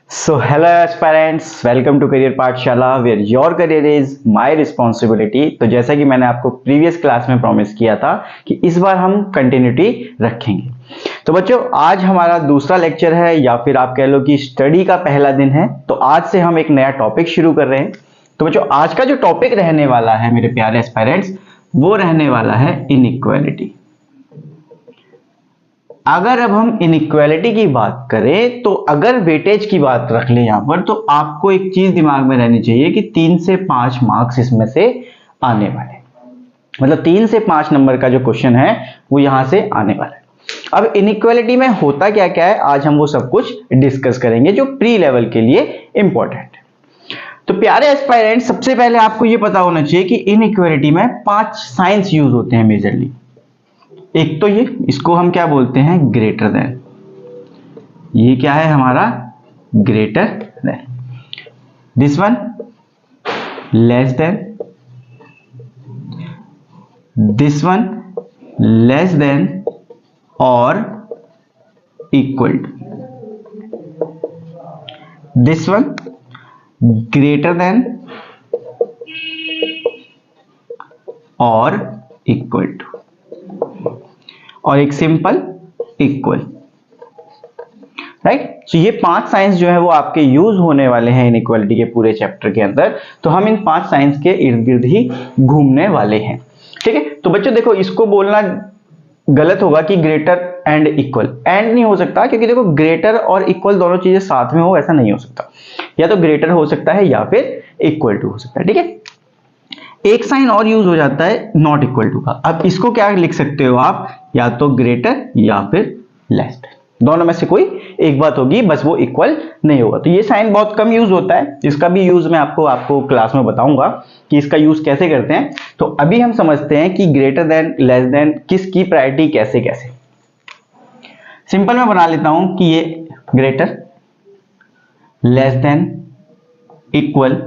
So hello aspirants, welcome to career पाठशाला where your career is my responsibility। तो जैसा कि मैंने आपको प्रीवियस क्लास में प्रॉमिस किया था कि इस बार हम कंटिन्यूटी रखेंगे। तो बच्चों आज हमारा दूसरा लेक्चर है या फिर आप कह लो कि स्टडी का पहला दिन है। तो आज से हम एक नया टॉपिक शुरू कर रहे हैं। तो बच्चों आज का जो टॉपिक रहने वाला है मेरे प्यारे एस्पायरेंट्स, वो रहने वाला है इनइक्वालिटी। अगर अब हम इनइक्वालिटी की बात करें तो अगर वेटेज की बात रख ले यहां पर, तो आपको एक चीज दिमाग में रहनी चाहिए कि 3 से 5 मार्क्स इसमें से आने वाले, मतलब 3 से 5 नंबर का जो क्वेश्चन है वो यहां से आने वाला है। अब इनइक्वालिटी में होता क्या क्या है आज हम वो सब कुछ डिस्कस करेंगे जो प्री लेवल के लिए इंपॉर्टेंट है। तो प्यारे एस्पायरेंट, सबसे पहले आपको ये पता होना चाहिए कि इनइक्वालिटी में 5 साइंस यूज होते हैं मेजरली। एक तो ये, इसको हम क्या बोलते हैं, ग्रेटर देन। ये क्या है हमारा, greater than. This one less than, this one less than और equal to, this one greater than और इक्वल टू, और एक सिंपल इक्वल। राइट। तो ये 5 साइंस जो है वो आपके यूज होने वाले हैं इनइक्वालिटी के पूरे चैप्टर के अंदर। तो हम इन 5 साइंस के इर्द गिर्द ही घूमने वाले हैं। ठीक है। तो बच्चों देखो, इसको बोलना गलत होगा कि ग्रेटर एंड इक्वल। एंड नहीं हो सकता, क्योंकि देखो ग्रेटर और इक्वल दोनों चीजें साथ में हो ऐसा नहीं हो सकता। या तो ग्रेटर हो सकता है या फिर इक्वल टू हो सकता है। ठीक है। एक साइन और यूज हो जाता है नॉट इक्वल टू का। अब इसको क्या लिख सकते हो आप, या तो ग्रेटर या फिर लेस देन, दोनों में से कोई एक बात होगी, बस वो इक्वल नहीं होगा। तो ये साइन बहुत कम यूज होता है, इसका भी यूज मैं आपको क्लास में बताऊंगा कि इसका यूज कैसे करते हैं। तो अभी हम समझते हैं कि ग्रेटर देन लेस देन किसकी प्रायोरिटी कैसे कैसे। सिंपल मैं बना लेता हूं कि ये greater, less than, equal,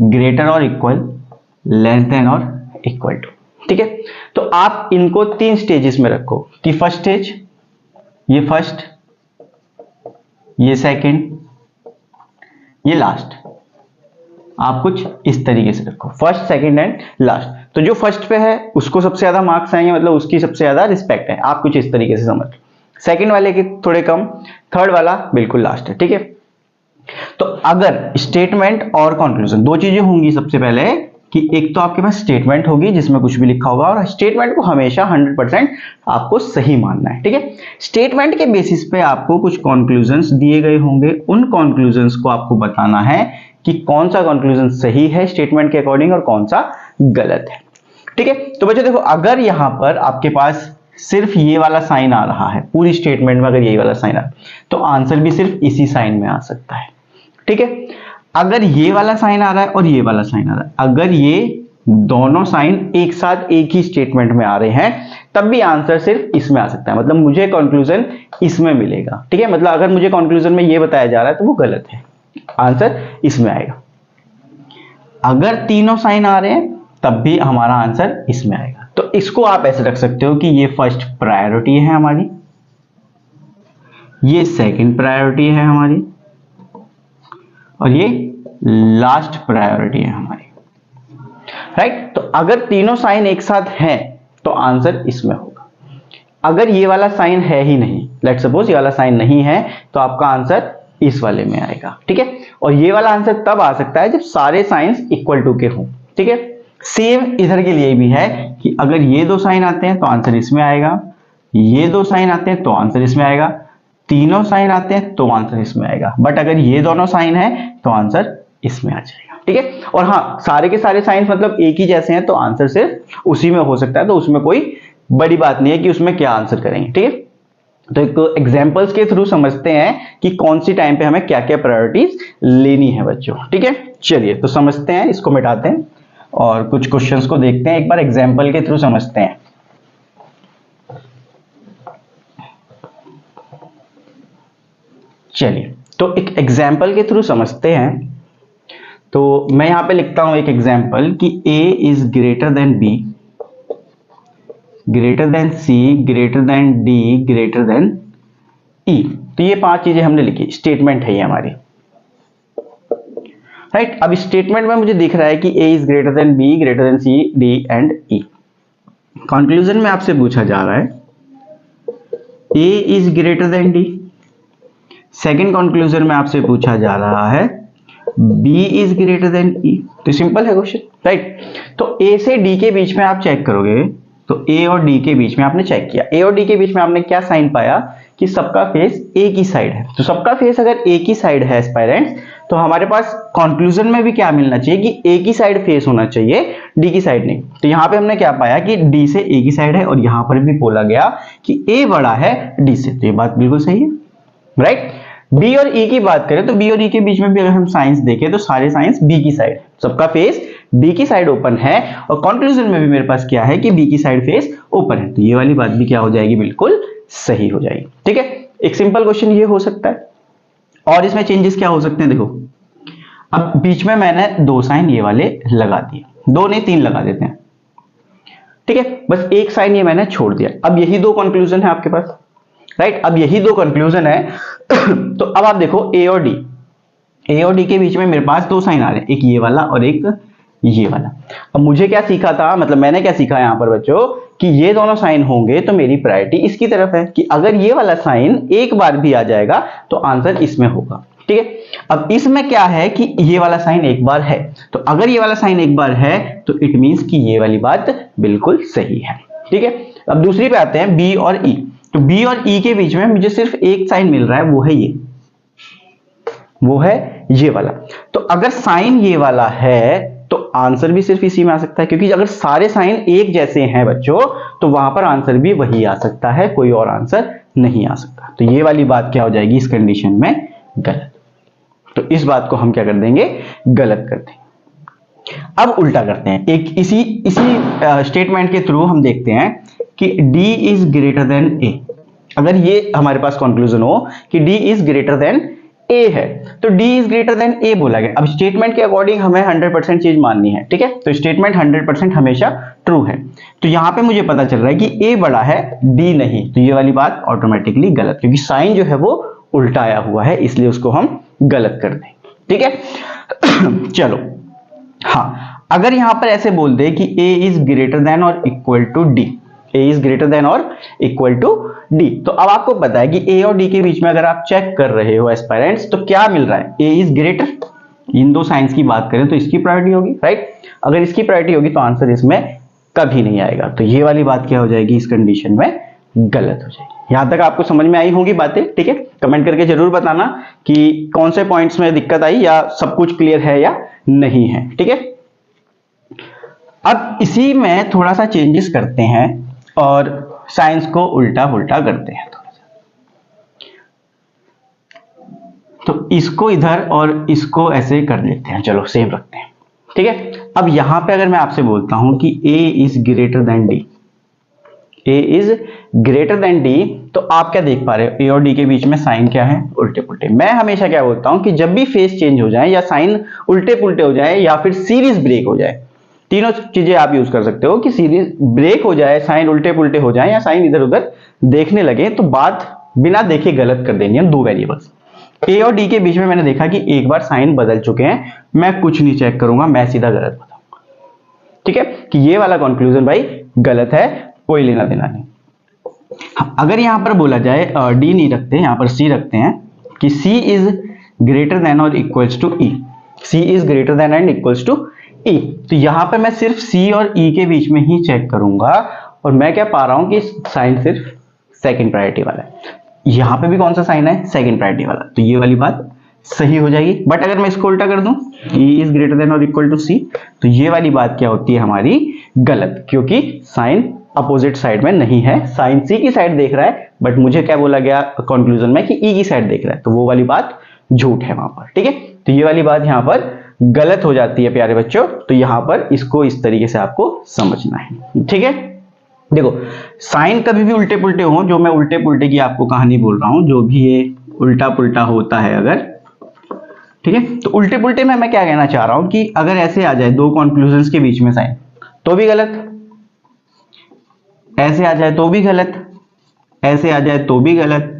greater और इक्वल, लेस देन और इक्वल टू। ठीक है। तो आप इनको 3 स्टेजेस में रखो कि फर्स्ट स्टेज, ये फर्स्ट, ये सेकंड, ये लास्ट। आप कुछ इस तरीके से रखो, फर्स्ट सेकंड एंड लास्ट। तो जो फर्स्ट पे है उसको सबसे ज्यादा मार्क्स आएंगे, मतलब उसकी सबसे ज्यादा रिस्पेक्ट है। आप कुछ इस तरीके से समझ लो। सेकंड वाले के थोड़े कम, थर्ड वाला बिल्कुल लास्ट है। ठीक है। तो अगर स्टेटमेंट और कंक्लूजन दो चीजें होंगी, सबसे पहले कि एक तो आपके पास स्टेटमेंट होगी जिसमें कुछ भी लिखा होगा, और स्टेटमेंट को हमेशा 100% आपको सही मानना है। ठीक है। स्टेटमेंट के बेसिस पे आपको कुछ कंक्लूजन्स दिए गए होंगे, उन कंक्लूजन्स को आपको बताना है कि कौन सा कंक्लूजन सही है स्टेटमेंट के अकॉर्डिंग और कौन सा गलत है। ठीक है। तो बच्चों देखो, अगर यहां पर आपके पास सिर्फ ये वाला साइन आ रहा है, पूरी स्टेटमेंट में अगर यही वाला साइन आ रहा है, तो आंसर भी सिर्फ इसी साइन में आ सकता है। ठीक है। अगर ये वाला साइन आ रहा है और ये वाला साइन आ रहा है, अगर ये दोनों साइन एक साथ एक ही स्टेटमेंट में आ रहे हैं, तब भी आंसर सिर्फ इसमें आ सकता है, मतलब मुझे कंक्लूजन इसमें मिलेगा। ठीक है। मतलब अगर मुझे कंक्लूजन में ये बताया जा रहा है तो वो गलत है, आंसर इसमें आएगा। अगर तीनों साइन आ रहे हैं तब भी हमारा आंसर इसमें आएगा। तो इसको आप ऐसे रख सकते हो कि ये फर्स्ट प्रायोरिटी है हमारी, ये सेकंड प्रायोरिटी है हमारी, और ये लास्ट प्रायोरिटी है हमारी। राइट। तो अगर तीनों साइन एक साथ हैं तो आंसर इसमें होगा। अगर ये वाला साइन है ही नहीं, लेट्स सपोज ये वाला साइन नहीं है, तो आपका आंसर इस वाले में आएगा। ठीक है। और ये वाला आंसर तब आ सकता है जब सारे साइंस इक्वल टू के हों। ठीक है। सेम इधर के लिए भी है कि अगर ये 2 साइन आते हैं तो आंसर इसमें आएगा, ये 2 साइन आते हैं तो आंसर इसमें आएगा, तीनों साइन आते हैं तो आंसर इसमें आएगा। बट अगर ये दोनों साइन है तो आंसर इसमें आ जाएगा। ठीक है। और हाँ, सारे के सारे साइंस मतलब एक ही जैसे हैं तो आंसर सिर्फ उसी में हो सकता है, तो उसमें कोई बड़ी बात नहीं है कि उसमें क्या आंसर करेंगे। ठीक है। तो एक एग्जांपल्स के थ्रू समझते हैं कि कौन सी टाइम पे हमें क्या क्या प्रायोरिटीज लेनी है बच्चों। ठीक है। चलिए तो समझते हैं, इसको मिटाते हैं और कुछ क्वेश्चंस को देखते हैं, एक बार एग्जाम्पल के थ्रू समझते हैं। चलिए तो एक एग्जाम्पल के थ्रू समझते हैं। तो मैं यहां पे लिखता हूं एक एग्जाम्पल कि a is greater than b, greater than c, greater than d, greater than E. तो ये 5 चीजें हमने लिखी, स्टेटमेंट है ये हमारी, राइट। अब स्टेटमेंट में मुझे दिख रहा है कि A is greater than B, greater than C, D and E. Conclusion में आपसे पूछा जा रहा है A is greater than D. Second conclusion में आपसे पूछा जा रहा है B is greater than E. तो सिंपल है क्वेश्चन, राइट। तो ए से डी के बीच में आप चेक करोगे तो ए और डी के बीच में आपने चेक किया, ए और डी के बीच में आपने क्या साइन पाया कि सबका फेस एक ही साइड है। तो सबका फेस अगर एक ही साइड है एस्पायरेंट्स, तो हमारे पास कंक्लूजन में भी क्या मिलना चाहिए कि एक ही साइड फेस होना चाहिए, डी की साइड नहीं। तो यहाँ पे हमने क्या पाया कि डी से एक ही साइड है, और यहाँ पर भी बोला गया कि ए बड़ा है डी से। तो ये बात बिल्कुल सही है, राइट। बी और ई की बात करें तो बी और ई के बीच में भी अगर हम साइंस देखें तो सारे साइंस बी की साइड, सबका फेस बी की साइड ओपन है, और कंक्लूजन में भी मेरे पास क्या है कि बी की साइड फेस ओपन है। तो ये वाली बात भी क्या हो जाएगी, बिल्कुल सही हो जाएगी, ठीक है। एक सिंपल क्वेश्चन ये हो सकता है, और इसमें चेंजेस क्या हो सकते हैं, देखो अब बीच में मैंने 2 साइन ये वाले लगा दिए, 2 नहीं 3 लगा देते हैं, ठीक है। बस एक साइन ये मैंने छोड़ दिया। अब यही 2 कंक्लूजन है आपके पास, राइट। अब यही 2 कंक्लूजन है तो अब आप देखो ए और डी के बीच में मेरे पास 2 साइन आ रहे हैं, एक ये वाला और एक ये वाला। अब मुझे क्या सीखा था, मतलब मैंने क्या सीखा यहां पर बच्चों कि ये दोनों साइन होंगे तो मेरी प्रायोरिटी इसकी तरफ है, कि अगर ये वाला साइन एक बार भी आ जाएगा तो आंसर इसमें होगा, ठीक है। अब इसमें क्या है कि ये वाला साइन एक बार है, तो अगर ये वाला साइन एक बार है तो इट मींस कि ये वाली बात बिल्कुल सही है, ठीक है। अब दूसरी पे आते हैं बी और ई। तो बी और ई के बीच में मुझे सिर्फ एक साइन मिल रहा है, वो है ये वाला। तो अगर साइन ये वाला है तो आंसर भी सिर्फ इसी में आ सकता है, क्योंकि अगर सारे साइन एक जैसे हैं बच्चों तो वहां पर आंसर भी वही आ सकता है, कोई और आंसर नहीं आ सकता। तो ये वाली बात क्या हो जाएगी इस कंडीशन में, गलत। तो इस बात को हम क्या कर देंगे, गलत कर देंगे। अब उल्टा करते हैं, एक इसी स्टेटमेंट के थ्रू हम देखते हैं कि D is greater then A। अगर ये हमारे पास कंक्लूजन हो कि D is greater then A है, तो D is greater then A बोला गया। अब स्टेटमेंट के अकॉर्डिंग हमें 100% चीज माननी है, ठीक है। तो स्टेटमेंट 100% हमेशा ट्रू है। तो यहां पे मुझे पता चल रहा है कि A बड़ा है D नहीं, तो ये वाली बात ऑटोमेटिकली गलत, क्योंकि साइन जो है वो उल्टा आया हुआ है, इसलिए उसको हम गलत कर दें, ठीक है। चलो हाँ, अगर यहां पर ऐसे बोल दे कि A इज ग्रेटर देन और equal to D, A is greater than और इक्वल टू D, तो अब आपको पता है कि A और D के बीच में अगर आप चेक कर रहे हो एस्पायरेंट्स, तो क्या मिल रहा है, A is greater. In 2 science की बात करें तो इसकी प्रायोरिटी होगी, राइट। अगर इसकी प्रायोरिटी होगी तो आंसर इसमें कभी नहीं आएगा। तो ये वाली बात क्या हो जाएगी इस कंडीशन में, गलत हो जाएगी। यहां तक आपको समझ में आई होंगी बातें, ठीक है। कमेंट करके जरूर बताना कि कौन से पॉइंट्स में दिक्कत आई, या सब कुछ क्लियर है या नहीं है, ठीक है। अब इसी में थोड़ा सा चेंजेस करते हैं और साइंस को उल्टा पुल्टा करते हैं थोड़ा सा। तो इसको इधर और इसको ऐसे कर लेते हैं, चलो सेम रखते हैं, ठीक है। अब यहां पे अगर मैं आपसे बोलता हूं कि A is greater than D, A is greater than D, तो आप क्या देख पा रहे हो, A और D के बीच में साइन क्या है, उल्टे पुल्टे। मैं हमेशा क्या बोलता हूं कि जब भी फेस चेंज हो जाए या साइन उल्टे पुल्टे हो जाए या फिर सीरीज ब्रेक हो जाए, तीनों चीजें आप यूज कर सकते हो कि सीरीज ब्रेक हो जाए, साइन उल्टे पुल्टे हो जाए या साइन इधर उधर देखने लगे, तो बात बिना देखे गलत कर देनी है। 2 वेरिएबल्स A और D के बीच में मैंने देखा कि एक बार साइन बदल चुके हैं, मैं कुछ नहीं चेक करूंगा, मैं सीधा गलत बताऊंगा, ठीक है, कि ये वाला कंक्लूजन भाई गलत है, कोई लेना देना नहीं। अगर यहां पर बोला जाए D नहीं रखते, यहां पर C रखते हैं कि C इज ग्रेटर देन और equals to E, C is greater than and equals to E, तो यहां पे मैं सिर्फ C और E के बीच में ही चेक करूंगा, और मैं क्या पा रहा हूं कि साइन सिर्फ सेकंड प्रायोरिटी वाला है। यहां पे भी कौन सा साइन है, सेकंड प्रायोरिटी वाला, तो ये वाली बात सही हो जाएगी। बट अगर मैं इसको उल्टा कर दूं, E इज ग्रेटर देन और इक्वल टू C, तो ये वाली बात क्या होती है हमारी, गलत, क्योंकि साइन अपोजिट साइड में नहीं है, साइन C की साइड देख रहा है, बट मुझे क्या बोला गया कंक्लूजन में कि E की साइड देख रहा है, तो वो वाली बात झूठ है वहां पर, ठीक है। तो ये वाली बात यहां पर गलत हो जाती है प्यारे बच्चों। तो यहां पर इसको इस तरीके से आपको समझना है, ठीक है। देखो साइन कभी भी उल्टे पुल्टे हो, जो मैं उल्टे पुल्टे की आपको कहानी बोल रहा हूं, जो भी ये उल्टा पुल्टा होता है अगर, ठीक है, तो उल्टे पुल्टे में मैं क्या कहना चाह रहा हूं कि अगर ऐसे आ जाए 2 कंक्लूजन्स के बीच में साइन, तो भी गलत, ऐसे आ जाए तो भी गलत, ऐसे आ जाए तो भी गलत,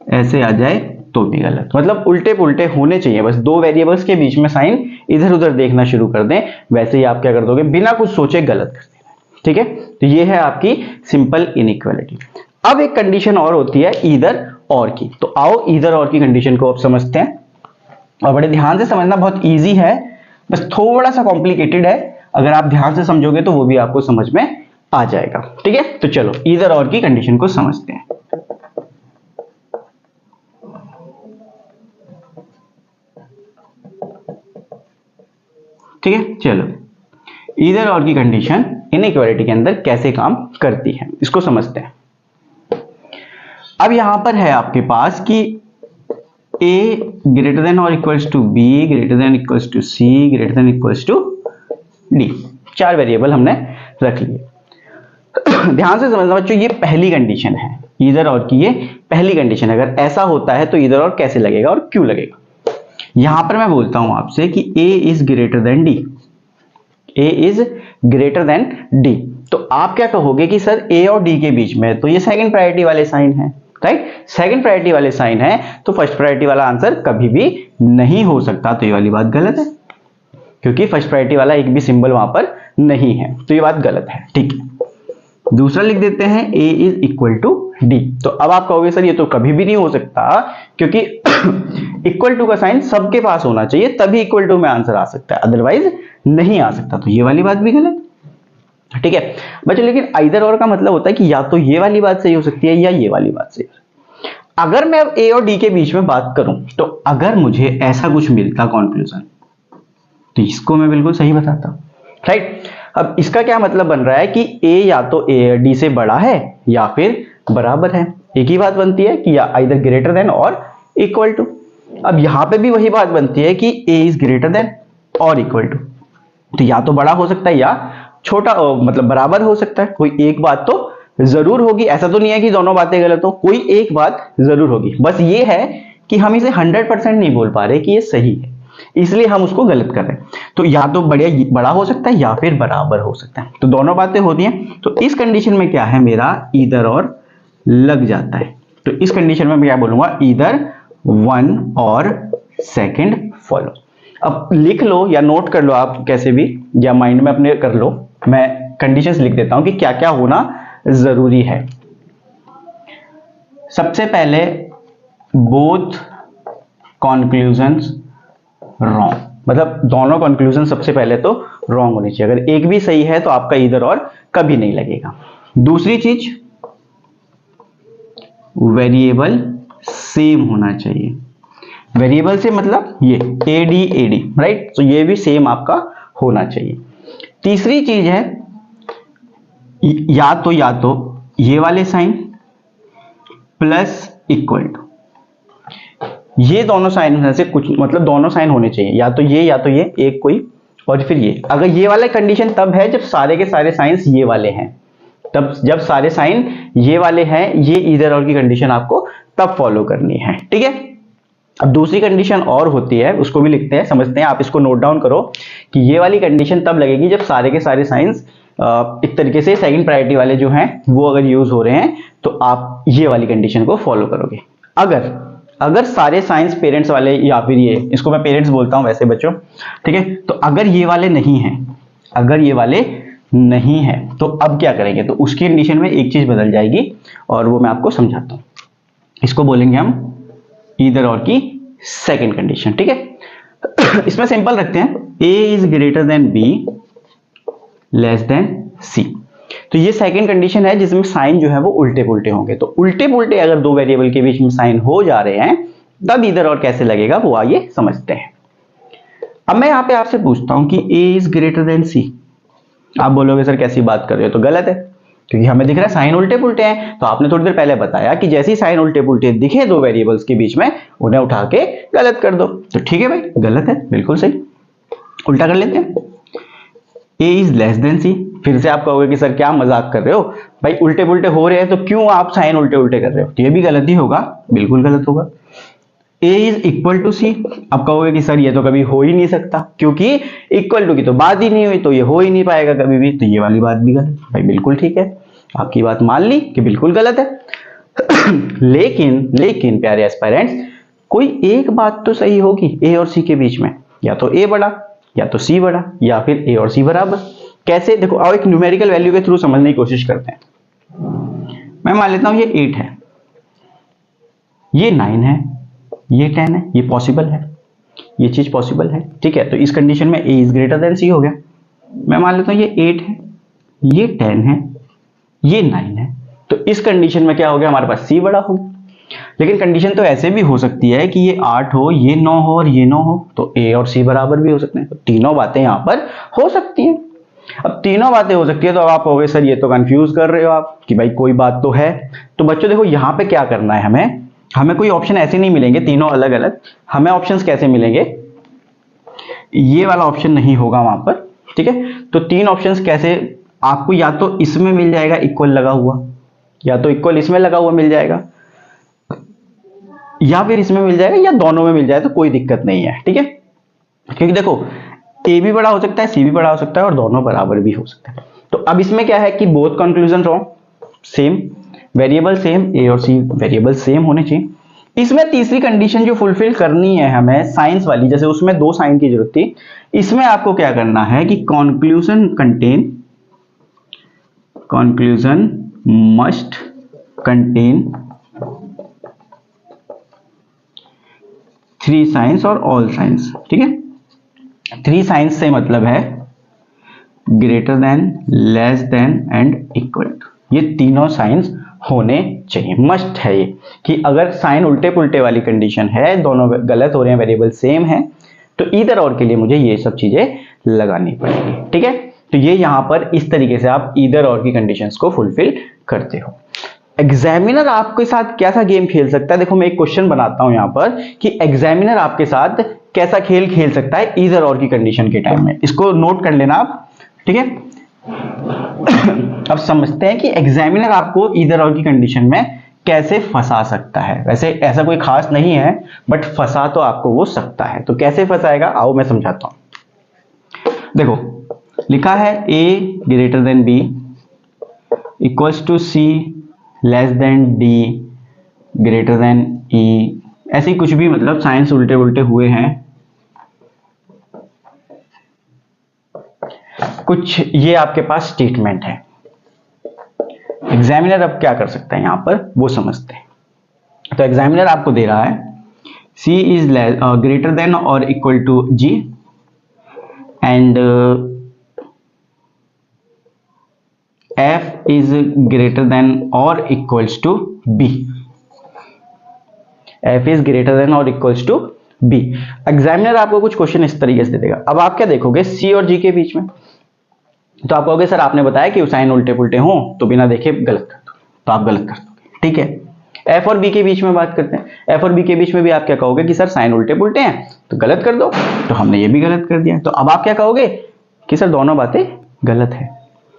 ऐसे आ जाए तो भी गलत। मतलब उल्टे पुल्टे होने चाहिए, बस दो वेरिएबल्स के बीच में साइन इधर उधर देखना शुरू कर दें, वैसे ही आप क्या कर दोगे, बिना कुछ सोचे गलत कर देना। ठीक है, तो ये है आपकी सिंपल इनइक्वालिटी। अब एक कंडीशन और होती है ईदर और की। तो आओ ईदर और की कंडीशन को अब समझते हैं, और बड़े ध्यान से समझना, बहुत ईजी है, बस थोड़ा सा कॉम्प्लिकेटेड है। अगर आप ध्यान से समझोगे तो वो भी आपको समझ में आ जाएगा। ठीक है, तो चलो ईदर और की कंडीशन को समझते हैं। ठीक है, चलो ईदर और की कंडीशन इनइक्वालिटी के अंदर कैसे काम करती है इसको समझते हैं। अब यहां पर है आपके पास कि a ग्रेटर देन और equals to b greater than equals to c greater than equals to d, चार वेरिएबल हमने रख लिए। ध्यान से समझना बच्चों, ये पहली कंडीशन है ईदर और की, ये पहली कंडीशन। अगर ऐसा होता है तो ईदर और कैसे लगेगा और क्यों लगेगा। यहां पर मैं बोलता हूं आपसे कि a is greater than d, a is greater than d, तो आप क्या कहोगे कि सर a और d के बीच में तो ये सेकंड प्रायोरिटी वाले साइन है, राइट। सेकंड प्रायोरिटी वाले साइन है तो फर्स्ट प्रायोरिटी वाला आंसर कभी भी नहीं हो सकता, तो ये वाली बात गलत है, क्योंकि फर्स्ट प्रायोरिटी वाला एक भी सिंबल वहां पर नहीं है, तो ये बात गलत है। ठीक है, दूसरा लिख देते हैं a is equal to d। तो अब आप कहोगे सर ये तो कभी भी नहीं हो सकता, क्योंकि इक्वल टू का साइन सबके पास होना चाहिए तभी इक्वल टू में आंसर आ सकता है, अदरवाइज नहीं आ सकता, तो ये वाली बात भी गलत। ठीक है बच्चों, लेकिन आइदर और का मतलब होता है कि या तो ये वाली बात सही हो सकती है या ये वाली बात सही। अगर मैं अब a और d के बीच में बात करूं, तो अगर मुझे ऐसा कुछ मिलता कंक्लूजन, तो इसको मैं बिल्कुल सही बताता, राइट। अब इसका क्या मतलब बन रहा है कि a या तो d से बड़ा है या फिर बराबर है। एक ही बात बनती है कि या आइदर ग्रेटर देन और इक्वल टू। अब यहां पे भी वही बात बनती है कि a इज ग्रेटर देन और इक्वल टू, तो या तो बड़ा हो सकता है या छोटा, मतलब बराबर हो सकता है। कोई एक बात तो जरूर होगी, ऐसा तो नहीं है कि दोनों बातें गलत हो, कोई एक बात जरूर होगी। बस ये है कि हम इसे 100% नहीं बोल पा रहे कि ये सही है, इसलिए हम उसको गलत कर रहे हैं। तो या तो बड़ा हो सकता है या फिर बराबर हो सकता है, तो दोनों बातें होती हैं। तो इस कंडीशन में क्या है, मेरा ईदर और लग जाता है। तो इस कंडीशन में मैं क्या बोलूंगा, ईदर वन और सेकंड फॉलो। अब लिख लो या नोट कर लो आप कैसे भी, या माइंड में अपने कर लो। मैं कंडीशंस लिख देता हूं कि क्या क्या होना जरूरी है। सबसे पहले बोथ कॉन्क्लूजन्स रॉन्ग, मतलब दोनों कंक्लूजन सबसे पहले तो रॉन्ग होनी चाहिए। अगर एक भी सही है तो आपका ईदर और कभी नहीं लगेगा। दूसरी चीज, वेरिएबल सेम होना चाहिए। वेरिएबल से मतलब ये AD, राइट, तो ये भी सेम आपका होना चाहिए। तीसरी चीज है या तो ये वाले साइन प्लस इक्वल टू, ये दोनों साइन में से कुछ, मतलब दोनों साइन होने चाहिए, या तो ये एक कोई और फिर ये। अगर ये वाला कंडीशन तब है जब सारे के सारे साइंस ये वाले हैं, तब जब सारे साइन ये वाले हैं, ये ईदर और की कंडीशन आपको तब फॉलो करनी है। ठीक है, अब दूसरी कंडीशन और होती है, उसको भी लिखते हैं, समझते हैं। आप इसको नोट डाउन करो कि ये वाली कंडीशन तब लगेगी जब सारे के सारे साइंस एक तरीके से सेकंड प्रायोरिटी वाले जो हैं वो अगर यूज हो रहे हैं, तो आप ये वाली कंडीशन को फॉलो करोगे। अगर सारे साइंस पेरेंट्स वाले, या फिर ये, इसको मैं पेरेंट्स बोलता हूं वैसे बच्चों, ठीक है, तो अगर ये वाले नहीं है, तो अब क्या करेंगे, तो उसकी कंडीशन में एक चीज बदल जाएगी और वो मैं आपको समझाता हूं। इसको बोलेंगे हम ईदर और की सेकंड कंडीशन। ठीक है, इसमें सिंपल रखते हैं, a is greater than b less than c। तो ये सेकंड कंडीशन है जिसमें साइन जो है वो उल्टे पुल्टे होंगे। तो उल्टे पुल्टे अगर दो वेरिएबल के बीच में साइन हो जा रहे हैं, तब ईदर और कैसे लगेगा वो आइए समझते हैं। अब मैं यहां पे आपसे पूछता हूं कि a is greater than c। आप बोलोगे सर कैसी बात कर रहे हो, तो गलत है, क्योंकि हमें दिख रहा है साइन उल्टे पुल्टे हैं। तो आपने थोड़ी देर पहले बताया कि जैसे ही साइन उल्टे पुल्टे दिखे दो वेरिएबल्स के बीच में, उन्हें उठा के गलत कर दो। तो ठीक है भाई, गलत है, बिल्कुल सही, उल्टा कर लेते हैं। a is less than c। फिर से आप कहोगे कि सर क्या मजाक कर रहे हो भाई, उल्टे पुल्टे हो रहे हैं तो क्यों आप साइन उल्टे उल्टे कर रहे हो, तो ये भी गलत ही होगा, बिल्कुल गलत होगा। a is equal to c। अब कहोगे कि सर ये तो कभी हो ही नहीं सकता, क्योंकि इक्वल टू की तो बात ही नहीं हुई, तो ये हो ही नहीं पाएगा कभी भी, तो ये वाली बात भी गलत। भाई बिल्कुल ठीक है, आपकी बात मान ली कि बिल्कुल गलत है। लेकिन प्यारे एस्पायरेंट्स, कोई एक बात तो सही होगी ए और सी के बीच में, या तो ए बड़ा या तो सी बड़ा या फिर ए और सी बराबर। कैसे? देखो आओ एक न्यूमेरिकल वैल्यू के थ्रू समझने की कोशिश करते हैं। मैं मान लेता हूं ये 8 है, ये 9 है, ये 10 है, ये पॉसिबल है, ये चीज पॉसिबल है, ठीक है। तो इस कंडीशन में ए इज ग्रेटर देन सी हो गया। मैं मान लेता हूं ये 8 है, ये 10 है, ये 9 है, तो इस कंडीशन में क्या हो गया, हमारे पास सी बड़ा हो गया। लेकिन कंडीशन तो ऐसे भी हो सकती है कि ये 8 हो, ये 9 हो और ये 9 हो, तो ए और सी बराबर भी हो सकते हैं। तो तीनों बातें यहां पर हो सकती हैं। अब तीनों बातें हो सकती है तो अब आप कहोगे सर ये तो कंफ्यूज कर रहे हो आप कि भाई कोई बात तो है। तो बच्चों देखो यहां पे क्या करना है, हमें कोई ऑप्शन ऐसे नहीं मिलेंगे तीनों अलग अलग। हमें ऑप्शंस कैसे मिलेंगे, ये वाला ऑप्शन नहीं होगा वहां पर, ठीक है। तो तीन ऑप्शंस कैसे, आपको या तो इसमें मिल जाएगा इक्वल लगा हुआ, या तो इक्वल इसमें लगा हुआ मिल जाएगा, या फिर इसमें मिल जाएगा, या दोनों में मिल जाए तो कोई दिक्कत नहीं है, ठीक है। क्योंकि देखो ए भी बड़ा हो सकता है, सी भी बड़ा हो सकता है और दोनों बराबर भी हो सकता है। तो अब इसमें क्या है कि both conclusion same, variable same, A और सी वेरिएबल सेम होने चाहिए। इसमें तीसरी कंडीशन जो फुलफिल करनी है हमें साइंस वाली, जैसे उसमें 2 साइन की जरूरत थी, इसमें आपको क्या करना है कि कंक्लूजन मस्ट कंटेन 3 साइंस और ऑल साइंस, ठीक है। 3 साइंस से मतलब है greater than, less than and equal to. ये तीनों साइंस होने चाहिए, मस्ट है ये, कि अगर साइन उल्टे पुल्टे वाली कंडीशन है, दोनों गलत हो रहे हैं, वेरिएबल सेम है, तो इधर और के लिए मुझे ये सब चीजें लगानी पड़ेगी, ठीक है। तो ये यहां पर इस तरीके से आप इधर और की कंडीशंस को फुलफिल करते हो। एग्जामिनर आपके साथ कैसा गेम खेल सकता है, देखो मैं एक क्वेश्चन बनाता हूं यहां पर कि एग्जामिनर आपके साथ कैसा खेल खेल सकता है इधर और की कंडीशन के टाइम में। इसको नोट कर लेना आप, ठीक है। अब समझते हैं कि एग्जामिनर आपको इधर और की कंडीशन में कैसे फंसा सकता है। वैसे ऐसा कोई खास नहीं है, बट फंसा तो आपको वो सकता है। तो कैसे फंसाएगा, आओ मैं समझाता हूं। देखो लिखा है A greater than B equals to C less than D greater than E, ऐसे कुछ भी, मतलब साइंस उल्टे उल्टे हुए हैं कुछ, ये आपके पास स्टेटमेंट है। एग्जामिनर अब क्या कर सकता है यहां पर वो समझते हैं। तो एग्जामिनर आपको दे रहा है C इज ग्रेटर देन और equal to G and F is greater than और equals to B। F is greater than और इक्वल्स टू B। एग्जामिनर आपको कुछ क्वेश्चन इस तरीके से दे देगा। अब आप क्या देखोगे C और G के बीच में, तो आप कहोगे सर आपने बताया कि साइन उल्टे पुल्टे हों तो बिना देखे गलत कर दो, तो आप गलत कर दोगे, ठीक है। एफ और बी के बीच में बात करते हैं। एफ और बी के बीच में भी आप क्या कहोगे कि सर साइन उल्टे पुल्टे हैं तो गलत कर दो, तो हमने ये भी गलत कर दिया। तो अब आप क्या कहोगे कि सर दोनों बातें गलत है।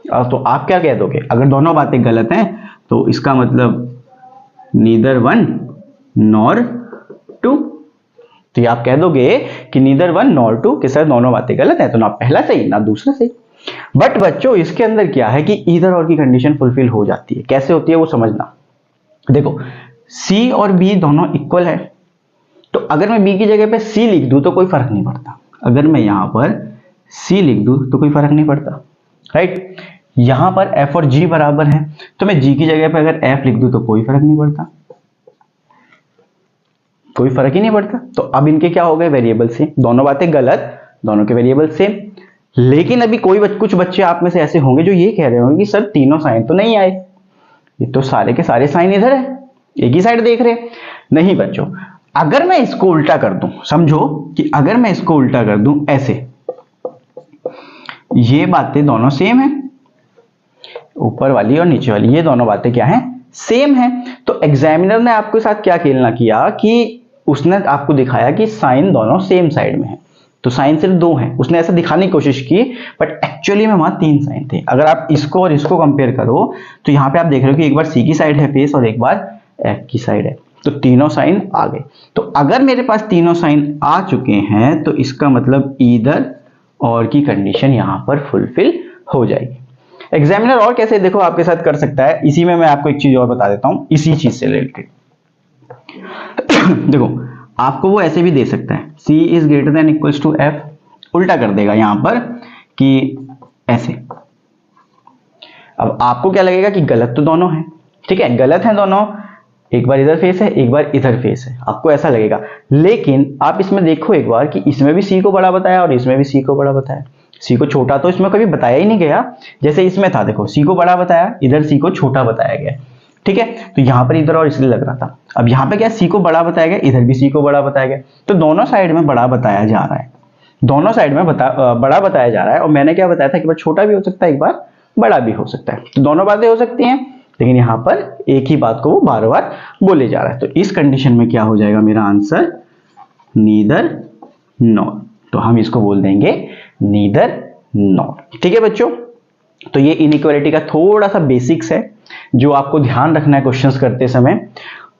अब तो आप क्या कह दोगे, अगर दोनों बातें गलत हैं तो इसका मतलब नीदर वन नॉर टू। तो आप कह दोगे कि नीदर वन नॉर टू, कि सर दोनों बातें गलत है, तो ना पहला सही ना दूसरा सही। बट बच्चों इसके अंदर क्या है कि इधर और की कंडीशन फुलफिल हो जाती है। कैसे होती है वो समझना। देखो C और B दोनों इक्वल है, तो अगर मैं B की जगह पे C लिख दूं तो कोई फर्क नहीं पड़ता। अगर मैं यहां पर C लिख दूं तो कोई फर्क नहीं पड़ता, राइट। यहां पर F और G बराबर है, तो मैं G की जगह पे अगर F लिख दूं तो कोई फर्क नहीं पड़ता, कोई फर्क ही नहीं पड़ता। तो अब इनके क्या हो गए, वेरिएबल सेम, दोनों बातें गलत, दोनों के वेरिएबल सेम। लेकिन अभी कुछ बच्चे आप में से ऐसे होंगे जो ये कह रहे होंगे कि सर तीनों साइन तो नहीं आए, ये तो सारे के सारे साइन इधर है, एक ही साइड देख रहे हैं। नहीं बच्चों, अगर मैं इसको उल्टा कर दूं, समझो कि अगर मैं इसको उल्टा कर दूं ऐसे, ये बातें दोनों सेम है, ऊपर वाली और नीचे वाली, ये दोनों बातें क्या है, सेम है। तो एग्जामिनर ने आपके साथ क्या खेलना किया कि उसने आपको दिखाया कि साइन दोनों सेम साइड में है, तो साइन सिर्फ 2 है, उसने ऐसा दिखाने की कोशिश की, बट एक्चुअली में वहां 3 साइन थे। अगर आप इसको और इसको कंपेयर करो तो यहां पे आप देख रहे हो कि एक बार C की साइड है फेस और एक बार F की साइड है, तो तीनों साइन आ गए। तो अगर मेरे पास तीनों साइन आ चुके हैं तो इसका मतलब इधर और की कंडीशन यहां पर फुलफिल हो जाएगी। एग्जामिनर और कैसे देखो आपके साथ कर सकता है, इसी में मैं आपको एक चीज और बता देता हूं इसी चीज से रिलेटेड। देखो आपको वो ऐसे भी दे सकता है, C is greater than equals to F, उल्टा कर देगा यहां पर कि ऐसे। अब आपको क्या लगेगा कि गलत तो दोनों है, ठीक है, गलत है दोनों, एक बार इधर फेस है एक बार इधर फेस है, आपको ऐसा लगेगा। लेकिन आप इसमें देखो एक बार कि इसमें भी C को बड़ा बताया और इसमें भी C को बड़ा बताया। C को छोटा तो इसमें कभी बताया ही नहीं गया, जैसे इसमें था देखो C को बड़ा बताया, इधर C को छोटा बताया गया, ठीक है। तो यहां पर इधर और इसलिए लग रहा था। अब यहां पे क्या C को बड़ा बताया गया, इधर भी C को बड़ा बताया गया, तो दोनों साइड में बड़ा बताया जा रहा है, दोनों साइड में बड़ा बताया जा रहा है। और मैंने क्या बताया था कि एक बार छोटा भी हो सकता है एक बार बड़ा भी हो सकता है, तो दोनों बातें हो सकती हैं, लेकिन यहां पर एक ही बात को वो बार बार बोले जा रहा है। तो इस कंडीशन में क्या हो जाएगा मेरा आंसर, नीदर नॉर। तो हम इसको बोल देंगे नीदर नॉर, ठीक है बच्चों। तो ये इनइक्वालिटी का थोड़ा सा बेसिक्स है जो आपको ध्यान रखना है क्वेश्चंस करते समय।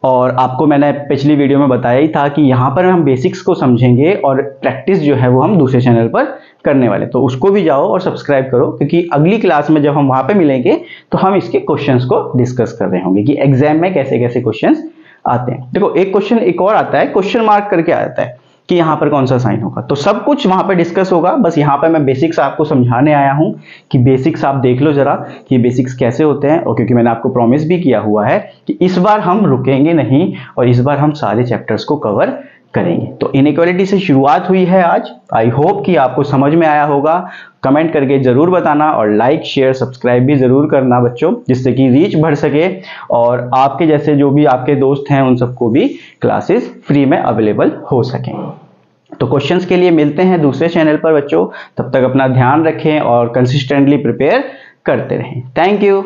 और आपको मैंने पिछली वीडियो में बताया ही था कि यहाँ पर हम बेसिक्स को समझेंगे और प्रैक्टिस जो है वो हम दूसरे चैनल पर करने वाले, तो उसको भी जाओ और सब्सक्राइब करो, क्योंकि अगली क्लास में जब हम वहां पे मिलेंगे तो हम इसके क्वेश्चंस को डिस्कस कर रहे होंगे कि एग्जाम में कैसे कैसे क्वेश्चंस आते हैं। देखो एक क्वेश्चन एक और आता है, क्वेश्चन मार्क करके आता है कि यहाँ पर कौन सा साइन होगा, तो सब कुछ वहां पर डिस्कस होगा। बस यहाँ पर मैं बेसिक्स आपको समझाने आया हूं कि बेसिक्स आप देख लो जरा कि बेसिक्स कैसे होते हैं। और क्योंकि मैंने आपको प्रॉमिस भी किया हुआ है कि इस बार हम रुकेंगे नहीं और इस बार हम सारे चैप्टर्स को कवर करेंगे। तो इनइक्वालिटी से शुरुआत हुई है आज। आई होप कि आपको समझ में आया होगा। कमेंट करके जरूर बताना और लाइक शेयर सब्सक्राइब भी जरूर करना बच्चों, जिससे कि रीच बढ़ सके और आपके जैसे जो भी आपके दोस्त हैं उन सबको भी क्लासेस फ्री में अवेलेबल हो सकें। तो क्वेश्चंस के लिए मिलते हैं दूसरे चैनल पर बच्चों, तब तक अपना ध्यान रखें और कंसिस्टेंटली प्रिपेयर करते रहें। Thank you.